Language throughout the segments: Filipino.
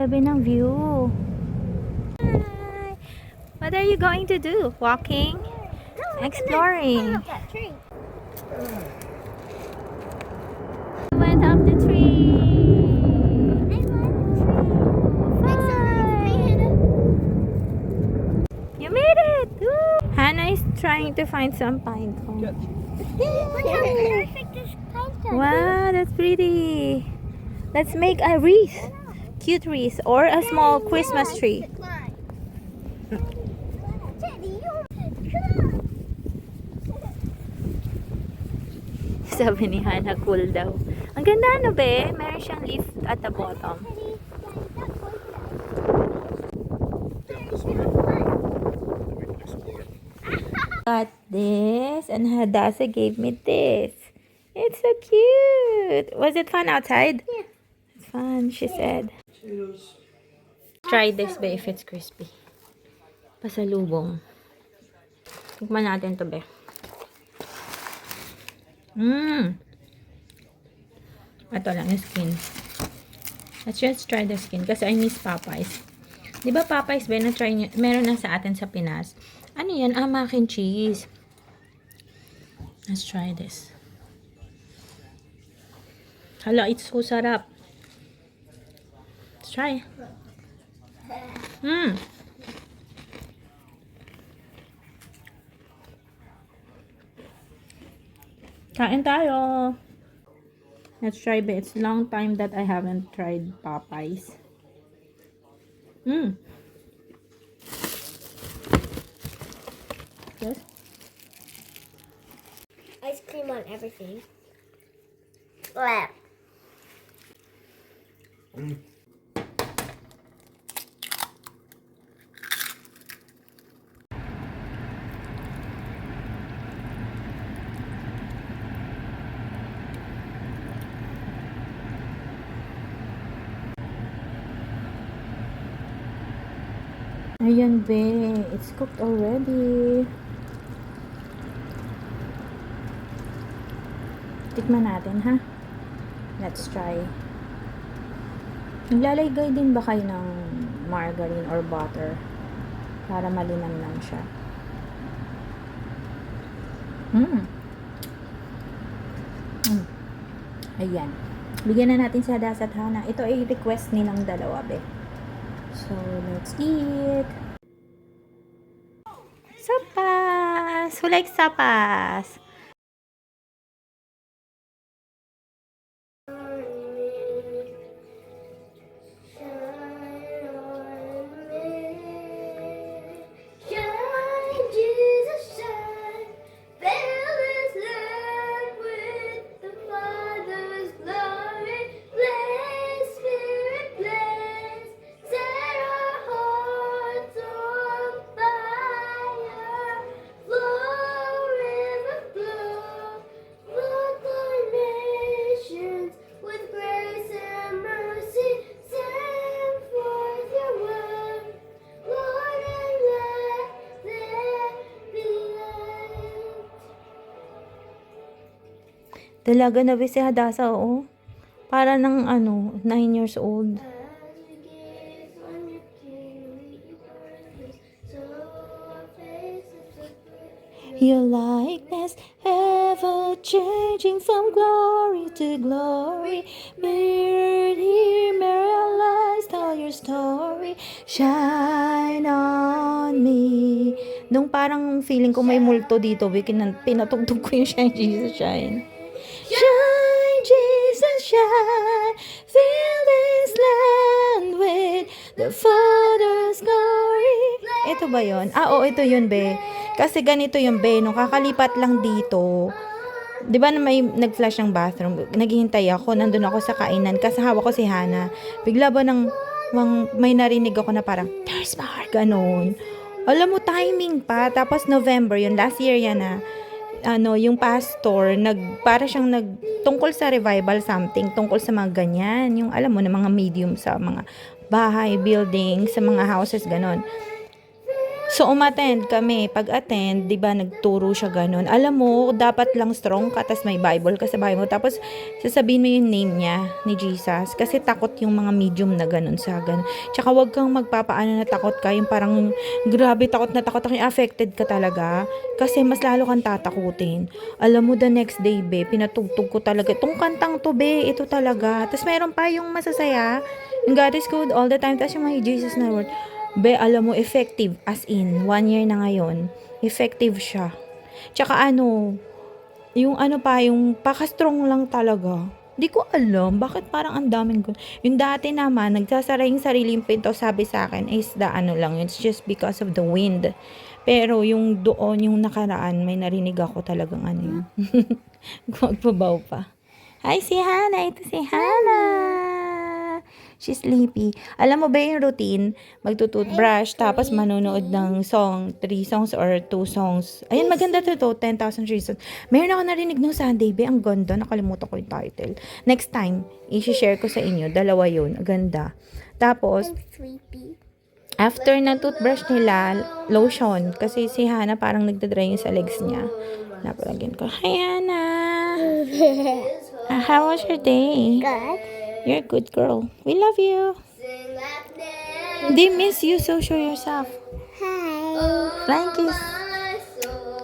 Sabi ng view. Hi. What are you going to do? Walking? Exploring? Look at that tree. We went up the tree. You made it! Woo! Hannah is trying to find some pine cones. Look how perfect this pine cone is. Wow, that's pretty. Let's make a wreath. Cute wreath or a small Christmas tree. Sabi ni Hannah, cool daw. Ang ganda ano be? Meron siyang leaf at the bottom. Got this and Hadassah gave me this. It's so cute. Was it fun outside? Yeah. It's fun, she said. Try this be if it's crispy. Pasalubong. Tikman natin to be. Ito lang yung skin. Let's just try the skin kasi I miss Popeyes. Di ba Popeyes be na-try nyo? Meron na sa atin sa Pinas. Ano yan? Mac and cheese. Let's try this. Hala, it's so sarap. Let's try. Kain tayo. Let's try it. It's a long time that I haven't tried Popeyes. Yes. Ice cream on everything. Wow. Ayan be, it's cooked already. Tikman natin ha. Let's try. Naglalagay din ba kayo ng margarine or butter para malinamnam siya? Ayan. Bigyan na natin si Hadassah at Hannah. Ito ay request nilang dalawa be. So, let's eat. Sopas! Who likes sopas? Dalaga na ba si Hadassah, oh? Para ng 9 years old. Your likeness ever changing from glory to glory. Mirrored here, mirrorized, tell your story. Shine on me. Nung parang feeling ko may multo dito, pinatugtog ko yung Shine Jesus Shine. Shine, Jesus, shine, fill this land with the Father's glory. Ito ba yun? Oo, ito yun, be. Kasi ganito yung be, nung kakalipat lang dito, di ba na may nag-flash ng bathroom, naghihintay ako, nandun ako sa kainan, kasahawa ko si Hannah. Bigla ba may narinig ako na parang, there's more, ganun. Alam mo, timing pa, tapos November yun, last year yan na, yung pastor, para siyang tungkol sa revival something, tungkol sa mga ganyan, yung alam mo na mga medium sa mga bahay, building, sa mga houses, ganon. So, umattend kami. Pag-attend, di ba, nagturo siya ganun. Alam mo, dapat lang strong ka, tas may Bible ka sa Bible. Tapos, sasabihin mo yung name niya, ni Jesus. Kasi takot yung mga medium na ganun sa ganun. Tsaka, wag kang magpapaano na takot ka. Yung parang, grabe, takot na takot. Affected ka talaga. Kasi, mas lalo kang tatakutin. Alam mo, the next day, be, pinatugtog ko talaga. Itong kantang to, be, ito talaga. Tapos, meron pa yung masasaya. Yung God is good all the time. Tapos, yung mga Jesus na word. Be, alam mo, effective. As in, 1 year na ngayon. Effective siya. Tsaka ano, yung ano pa, yung paka-strong lang talaga. Di ko alam, bakit parang ang daming yung dati naman, nagsasara yung sariling pinto, sabi sa akin, is the ano lang, it's just because of the wind. Pero yung doon, yung nakaraan, may narinig ako talagang ano yun. Magpabaw pa. Hi, si Hannah. Ito si Hannah. She's sleepy. Alam mo ba yung routine? Magtutoothbrush, tapos manonood ng song, 3 songs or 2 songs. Ayun, maganda to, 10,000 Reasons. Meron ako narinig nung Sunday, be, ang ganda. Nakalimutan ko yung title. Next time, i-share ko sa inyo. 2 yun. Ang ganda. Tapos, I'm sleepy. after ng toothbrush nila, lotion. Kasi si Hannah parang nagdadry yung sa legs niya. Napalagyan ko, hi Hannah! How was your day? Good. You're a good girl. We love you. They miss you, so show yourself. Hi. Thank you.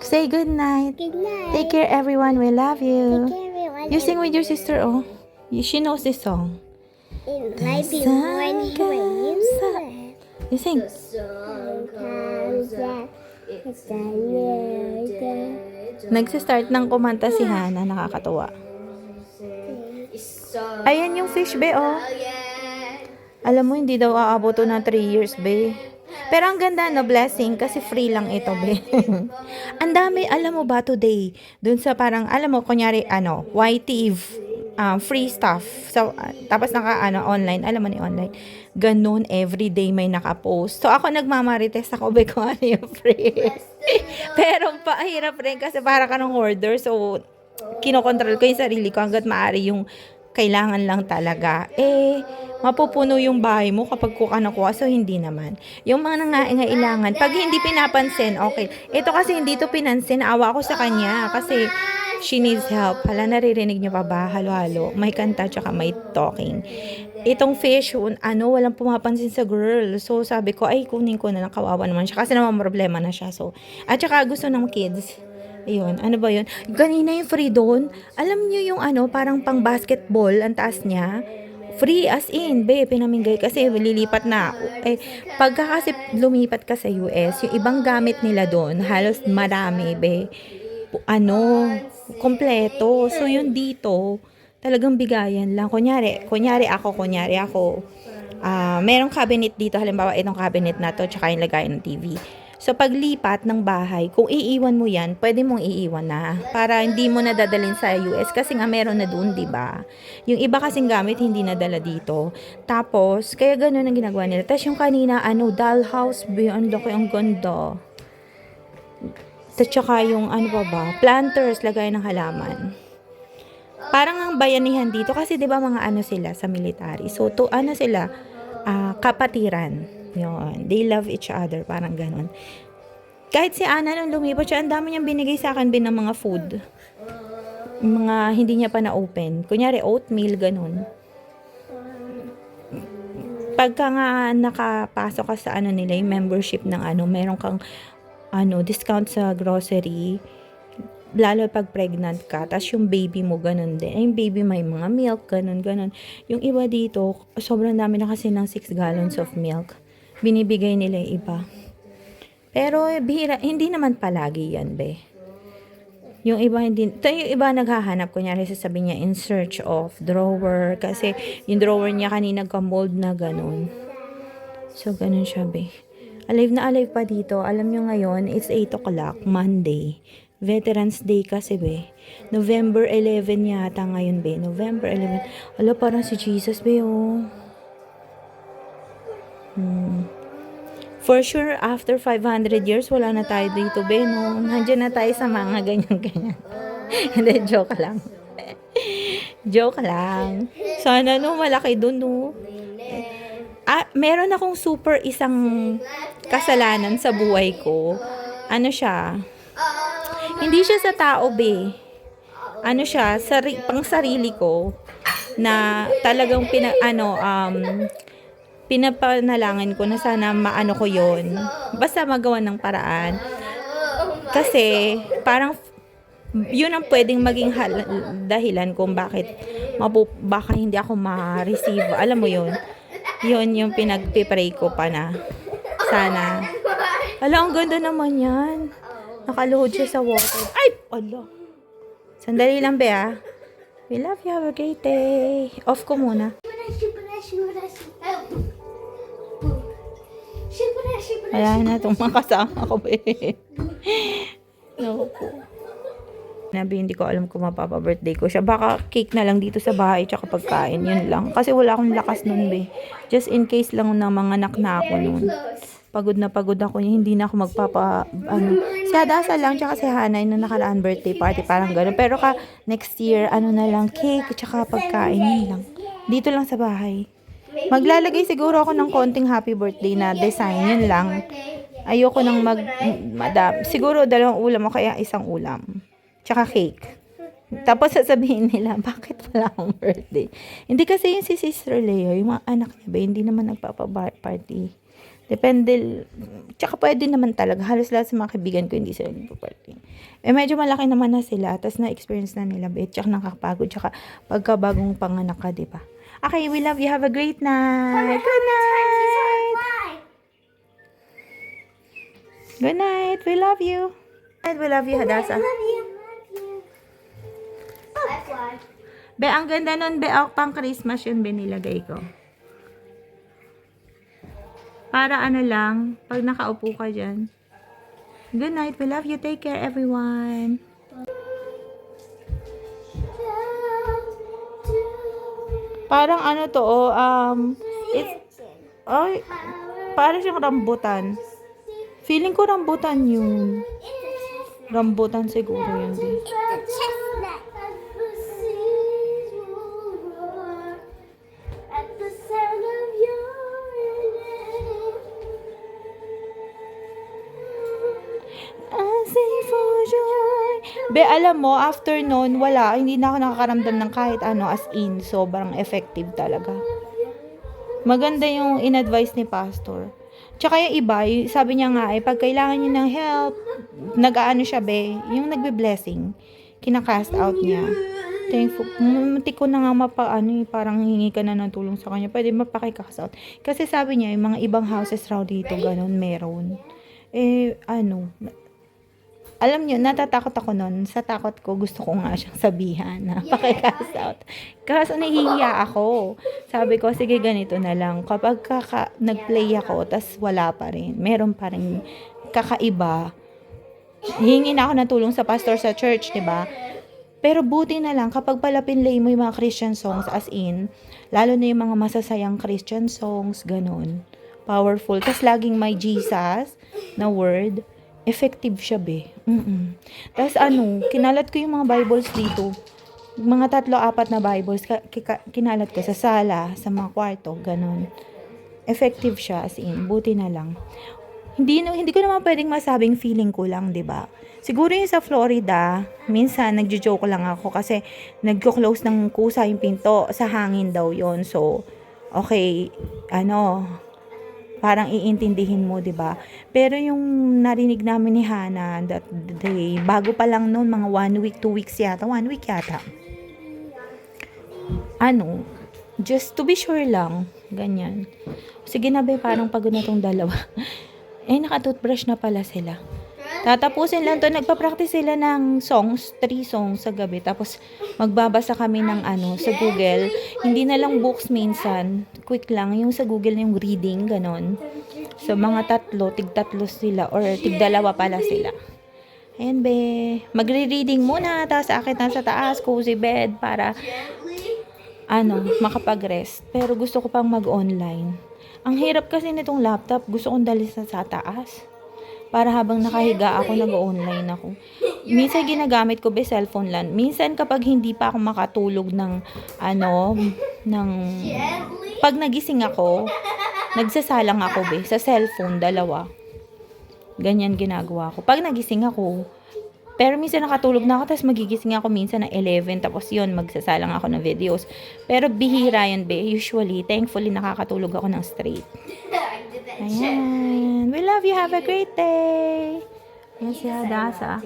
Say good night. Good night. Take care, everyone. We love you. Take care, everyone. You sing with your sister, oh. She knows this song. It might be sun morning comes up. rain. You sing. Sometimes it's a new day. Nagsistart ng kumanta si Hannah. Nakakatuwa. Ayan yung fish, be, oh. Alam mo, hindi daw aabot ng 3 years, be. Pero ang ganda, no, blessing, kasi free lang ito, be. Ang dami, alam mo ba, today, dun sa parang, alam mo, kunyari, YT, free stuff. So, tapos online, alam mo ni online. Ganun, everyday may nakapost. So, ako nagmamarites ako, be, kung ano yung free. Pero, pahirap rin, kasi para ka ng hoarder. So, kinokontrol ko yung sarili ko hanggat maaari yung kailangan lang talaga. Mapupuno yung bahay mo kapag kuha na kuha. So, hindi naman. Yung mga nangailangan, pag hindi pinapansin, okay. Ito kasi hindi to pinansin, awa ako sa kanya kasi she needs help. Hala, naririnig niyo pa ba? Halo-halo. May kanta tsaka may talking. Itong fish, walang pumapansin sa girl. So, sabi ko, ay, kunin ko na lang, kawawa naman siya. Kasi naman problema na siya. So, at saka gusto ng kids. Ayun, ano ba yun? Kanina yung free doon. Alam niyo yung parang pang basketball, ang taas niya. Free as in, be, pinamigay kasi lilipat na. Pagka kasi lumipat ka sa US, yung ibang gamit nila doon, halos marami, be. Kompleto. So, yun dito, talagang bigayan lang. Kunyari ako, merong cabinet dito, halimbawa itong cabinet na to, tsaka yung lagayan ng TV. So, paglipat ng bahay, kung iiwan mo yan, pwede mong iiwan na. Para hindi mo na dadalhin sa US. Kasi nga meron na doon, diba? Yung iba kasing gamit, hindi nadala dito. Tapos, kaya ganun ang ginagawa nila. Tapos yung kanina, dollhouse, ang laki, ang ganda. Tapos tsaka yung, planters, lagay ng halaman. Parang ang bayanihan dito, kasi diba mga sila sa military. So, sila, kapatiran. Yun. They love each other. Parang ganun. Kahit si Ana nung lumipat siya, ang dami niyang binigay sa akin ng mga food. Mga hindi niya pa na-open. Kunyari, oatmeal, ganun. Pagka nga nakapasok ka sa nila, yung membership ng meron kang discount sa grocery. Lalo pag pregnant ka. Tapos yung baby mo, ganun din. Yung baby may mga milk, ganun. Yung iba dito, sobrang dami na kasi ng 6 gallons of milk. Binibigay nila yung iba. Pero bihira, hindi naman palagi yan, be. Yung iba yung iba naghahanap, kunyari sasabihin niya in search of drawer, kasi yung drawer niya kanina nagka-mold na ganun. So, ganun siya, be. Alive na alive pa dito. Alam nyo ngayon, it's 8 o'clock, Monday. Veterans Day kasi, be. November 11 yata ngayon, be. November 11. Ala, parang si Jesus, be, oh. For sure, after 500 years, wala na tayo dito, be, no? Nandiyan na tayo sa mga ganyan-ganyan. Hindi, joke lang. Joke lang. Sana, malaki dun, no? Meron akong super isang kasalanan sa buhay ko. Ano siya? Hindi siya sa tao, be. Ano siya? Pang sarili ko na talagang pinapanalangin ko na sana maano ko yon. Basta magawa ng paraan. Kasi parang yun ang pwedeng maging dahilan kung bakit baka hindi ako ma-receive. Alam mo yun? Yun yung pinagpipray ko pa na sana. Ala, ang ganda naman yan. Nakaluhod siya sa water. Ay! Ala. Sandali lang, be, ah. We love you. Have a great day. Off ko muna. Wala na itong mga kasama ko, be. No po. Nabi, hindi ko alam kung mapapa-birthday ko siya. Baka cake na lang dito sa bahay tsaka pagkain. Yun lang. Kasi wala akong lakas nun, be. Just in case lang na mga anak na ako nun. Pagod na pagod ako. Hindi na ako si Hadasa lang tsaka si Hanay na nakaraan birthday party. Parang gano'n. Pero next year, na lang, cake tsaka pagkain. Yun lang. Dito lang sa bahay. Maglalagay siguro ako ng konting happy birthday na design. Yun lang. Ayoko nang siguro 2 ulam o kaya 1 ulam. Tsaka cake. Tapos sasabihin nila, bakit wala akong birthday? Hindi kasi yung si Sister Leo, yung mga anak niya ba, hindi naman nagpapa-party. Depende, tsaka pwede naman talaga. Halos lahat sa mga kaibigan ko, hindi sila nagpa-party. Medyo malaki naman na sila, tapos na-experience na nila, tsaka nakakapagod, tsaka pagkabagong panganak ka, diba? Okay, we love you. Have a great night. Good night. Good night. We love you. We love you, Hadasa. Be, ang ganda nun, be, pang Christmas yun, be, nilagay ko. Para lang, pag nakaupo ka dyan. Good night, we love you, take care, everyone. Parang parang siyang rambutan. Feeling ko rambutan yun. Rambutan siguro yun, be. Be, alam mo, after nun, hindi na ako nakakaramdam ng kahit as in, sobrang effective talaga. Maganda yung in-advise ni Pastor. Tsaka yung iba, sabi niya nga, pag kailangan niya ng help, siya, be, yung nagbe-blessing, kinakast out niya. Thankful. Muntik ko na nga parang hingi ka na ng tulong sa kanya. Pwede mapakikast out. Kasi sabi niya, yung mga ibang houses raw dito, ganun, meron. Alam niyo, natatakot ako nun. Sa takot ko, gusto ko nga siyang sabihan na pakicast out. Kaso nahihiya ako. Sabi ko, sige, ganito na lang. Kapag nag-play ako, tas wala pa rin. Meron pa rin kakaiba. Hingi na ako ng tulong sa pastor sa church, diba? Pero buti na lang, kapag pala pinlay mo yung mga Christian songs, as in, lalo na yung mga masasayang Christian songs, ganun. Powerful. Tas laging may Jesus na word. Effective siya, be. Tapos kinalat ko yung mga Bibles dito. Mga 3-4 na Bibles, kinalat ko sa sala, sa mga kwarto, ganun. Effective siya, as in, buti na lang. Hindi ko naman pwedeng masabing feeling ko lang, diba? Siguro yung sa Florida, minsan nagjo-joke lang ako kasi nagko-close ng kusa yung pinto, sa hangin daw yon. So, okay, parang iintindihin mo, 'di ba? Pero yung narinig namin ni Hana that day, bago pa lang noon, mga 1 week, 2 weeks yata, 1 week yata. Just to be sure lang, ganyan. Sige na, be, parang pagod na tong dalawa. Naka-toothbrush na pala sila. Tatapusin lang to, nagpa-practice sila ng songs, 3 songs sa gabi. Tapos magbabasa kami ng sa Google. Hindi na lang books minsan. Quick lang, yung sa Google yung reading, ganon. So mga 3, tig-3 sila, or tig-2 pala sila. Ayan, be. Magre-reading muna, tapos akit na sa taas, cozy bed, para makapag-rest. Pero gusto ko pang mag-online. Ang hirap kasi nitong laptop, gusto kong dalhin sa taas. Para habang nakahiga ako, nag-online ako. Minsan ginagamit ko cellphone lang. Minsan kapag hindi pa ako makatulog pag nagising ako, Nagsasalang ako, be. Sa cellphone, dalawa. Ganyan ginagawa ko. Pag nagising ako, pero minsan nakatulog na ako, tapos magigising ako minsan na 11, tapos yun, magsasalang ako ng videos. Pero bihira yun, be. Usually, thankfully, nakakatulog ako ng straight. Ayan. We love you. Have a great day. Ayan si Hadasa.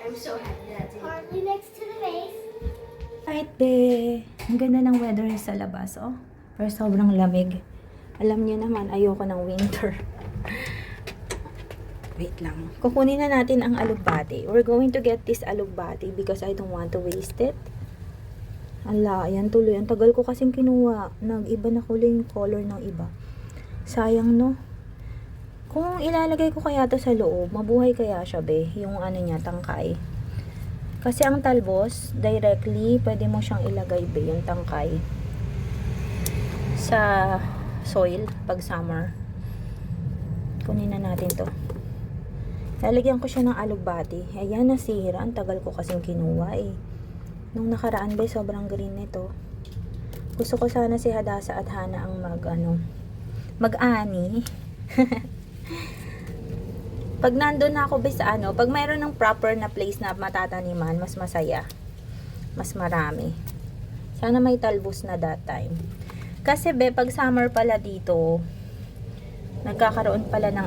I'm so happy that's partly next to the base. Right, be. Ang ganda ng weather sa labas, oh. Pero sobrang lamig. Alam niyo naman, ayoko ng winter. Wait lang. Kukunin na natin ang alugbati. We're going to get this alugbati because I don't want to waste it. Ala, ayan tuloy. Ang tagal ko kasing kinuha. Nag-iba na kulay yung color ng iba. Sayang, no? Kung ilalagay ko kaya to sa loob, mabuhay kaya siya, be? Yung ano niya, tangkay. Kasi ang talbos, directly, pwede mo siyang ilagay, be, yung tangkay. Sa soil, pag summer. Kunin na natin to. Lalagyan ko siya ng alugbati. Ayan, nasira. Ang tagal ko kasing kinuha, eh. Nung nakaraan, be, sobrang green nito. Gusto ko sana si Hadasa at Hana ang mag-ani. Pag nandun na ako, be, sa pag mayroon ng proper na place na matataniman, mas masaya. Mas marami. Sana may talbos na that time. Kasi, be, pag summer pala dito, nagkakaroon pala ng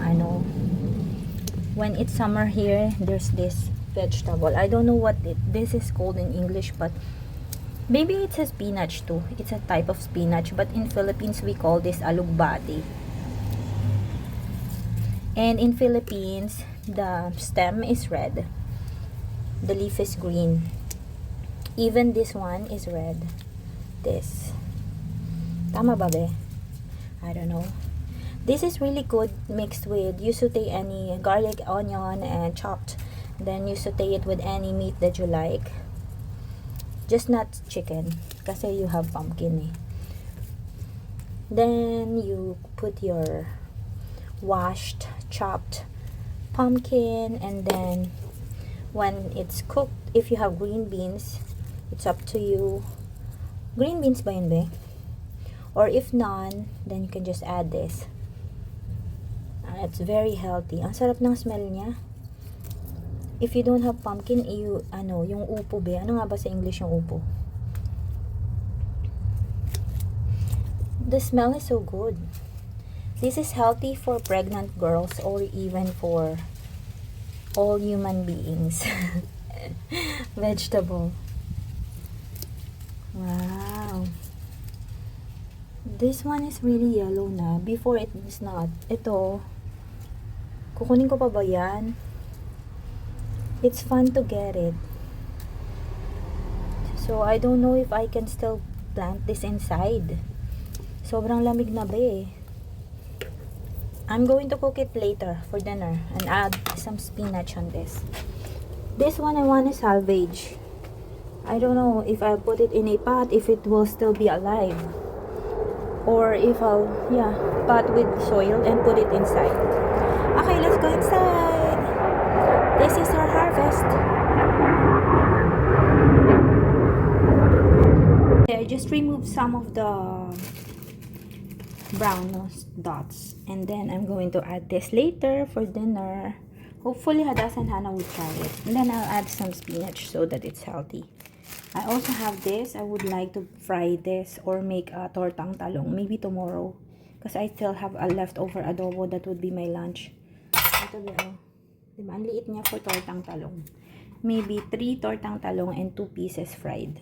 when it's summer here, there's this vegetable. I don't know what this is called in English, but maybe it's a spinach too. It's a type of spinach, but in Philippines, we call this alugbati. And in Philippines, the stem is red. The leaf is green. Even this one is red. This. Tama ba, be? I don't know. This is really good mixed with, you saute any garlic, onion, and chopped. Then you saute it with any meat that you like. Just not chicken. Kasi you have pumpkin, eh. Then you put your washed, chopped pumpkin, and then when it's cooked, if you have green beans, it's up to you. Green beans ba yun, be? Or if none, then you can just add this. It's very healthy. Ang sarap ng smell niya. If you don't have pumpkin, yung upo, be. Ano nga ba sa English yung upo? The smell is so good. This is healthy for pregnant girls or even for all human beings. Vegetable. Wow. This one is really yellow na. Before it is not. Ito, kukunin ko pa ba yan? It's fun to get it. So, I don't know if I can still plant this inside. Sobrang lamig na ba, eh. I'm going to cook it later for dinner and add some spinach on this. This one I want to salvage. I don't know if I'll put it in a pot, if it will still be alive. Or if I'll, pot with soil and put it inside. Okay, let's go inside. This is our harvest. Okay, I just removed some of the brown dots, and then I'm going to add this later for dinner. Hopefully Hadasa and Hana will try it, and then I'll add some spinach so that it's healthy. I also have this. I would like to fry this or make a tortang talong maybe tomorrow, because I still have a leftover adobo that would be my lunch. Ito, diba? Ang liit niya for tortang talong. Maybe 3 tortang talong and 2 pieces fried.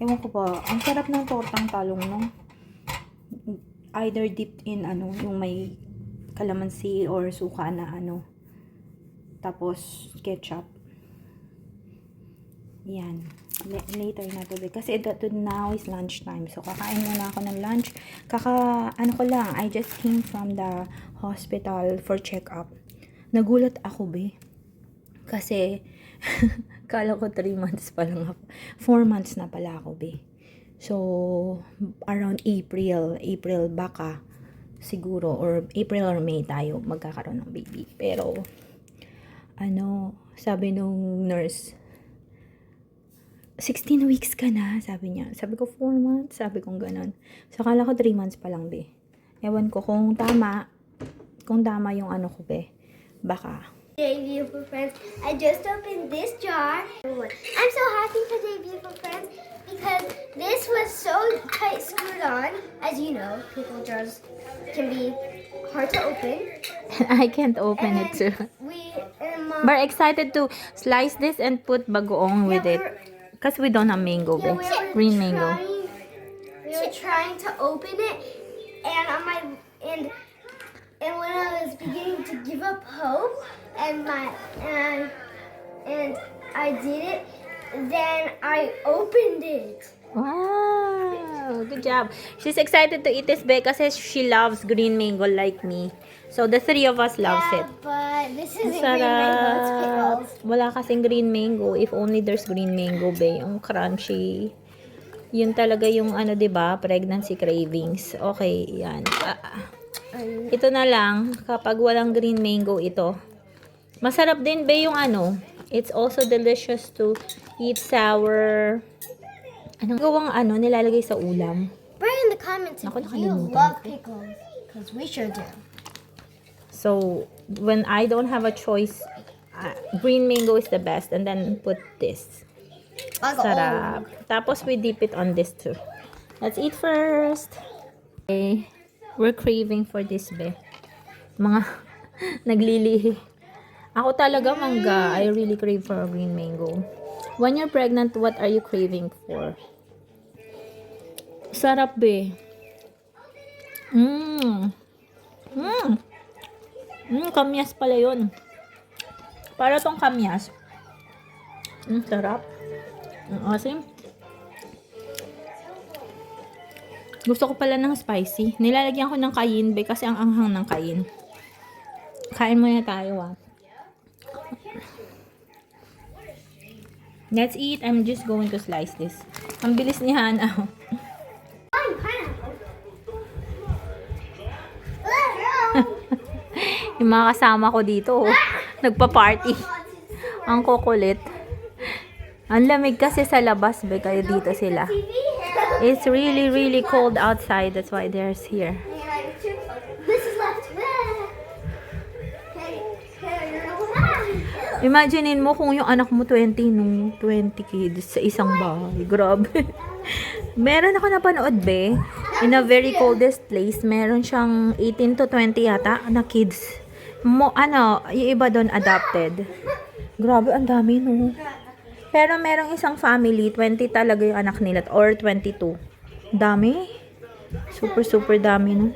Ewan ko ba, ang sarap ng tortang talong, no? Either dipped in yung may kalamansi or suka na tapos ketchup. Yan. Later na to, kasi now is lunchtime. So kakain muna ako ng lunch. Ko lang, I just came from the hospital for check-up. Nagulat ako, be. Kasi kala ko 3 months pa lang ako. 4 months na pala ako, be. So, around April baka siguro, or April or May tayo magkakaroon ng baby. Pero, sabi nung nurse, 16 weeks ka na, sabi niya. Sabi ko, 4 months. Sabi kong ganun. So, akala ko 3 months pa lang, be. Ewan ko kung tama yung ano ko, be. Baka. Day Beautiful Friends. I just opened this jar. I'm so happy for Day Beautiful Friends because this was so tight screwed on. As you know, pickle jars can be hard to open. I can't open it too. Mom, We're excited to slice this and put bagoong with it. Because we don't have mango, be. Green mango. We were trying to open it, and and when I was beginning to give up hope, and I did it, then I opened it. Wow! Good job. She's excited to eat this, be, kasi she loves green mango like me. So, the 3 of us loves it. But this isn't green mango, it's pickles. Wala kasing green mango. If only there's green mango, be. Yung crunchy. Yun talaga yung ano, diba? Pregnancy cravings. Okay, yan. Ito na lang. Kapag walang green mango ito. Masarap din, be, yung ano. It's also delicious to eat sour. Anong gawang ano, nilalagay sa ulam? Write in the comments if Ako, you nakalimutan love ko. pickles, because we sure do. So, when I don't have a choice, green mango is the best. And then put this. Sarap. Tapos we dip it on this too. Let's eat first. Okay. We're craving for this, be. Mga naglilihi. Ako talaga mangga. I really crave for a green mango. When you're pregnant, what are you craving for? Sarap, be. Kamyas pala yun. Para tong kamyas. Sarap. Asim. Gusto ko pala ng spicy. Nilalagyan ko ng cayenne, be, kasi ang anghang ng cayenne. Kain muna tayo, Let's eat. I'm just going to slice this. Ang bilis ni Hana. Yung mga kasama ko dito, nagpa-party. Ang kukulit. Ang lamig kasi sa labas, be, kaya dito sila. It's really, really cold outside. That's why they're here. This is left. Imaginein mo kung yung anak mo 20 kids sa isang bahay. Grabe. Meron ako napanood, be. In a very coldest place, meron siyang 18 to 20 yata na kids. Yung iba doon adopted. Grabe, ang dami, no? Pero merong isang family, 20 talaga yung anak nila, or 22. Dami. Super, super dami, no?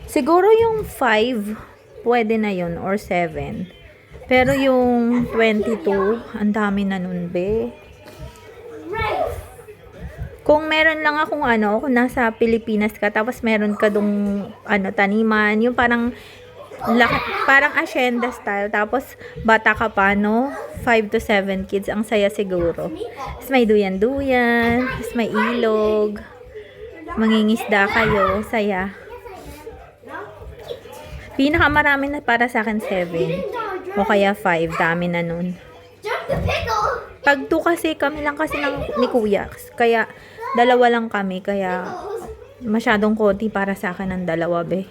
Siguro yung 5, pwede na yun, or 7. Pero yung 22, ang dami na nun, be. Kung meron lang akong kung nasa Pilipinas ka, tapos meron ka dong taniman, yung parang asyenda style, tapos bata ka pa, no? 5 to 7 kids, ang saya siguro. Tapos may duyan-duyan, tapos may ilog, mangingisda kayo, saya. Pinakamarami na para sa akin 7. O kaya 5, dami na nun. Pag 2 kasi, kami lang kasi ni kuya. Kaya, 2 lang kami. Kaya, masyadong konti para sa akin ng 2, be.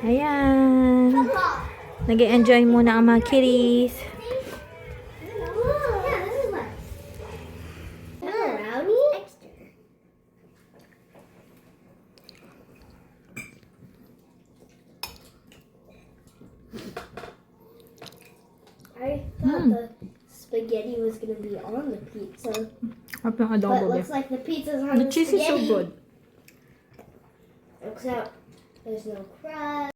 Ayan. Nag-enjoy muna ang mga kitties. I thought the spaghetti was going to be on the pizza. Harap ng But adobo, it be. looks like the pizza's on The the cheese is so spaghetti. good. Except there's no crust.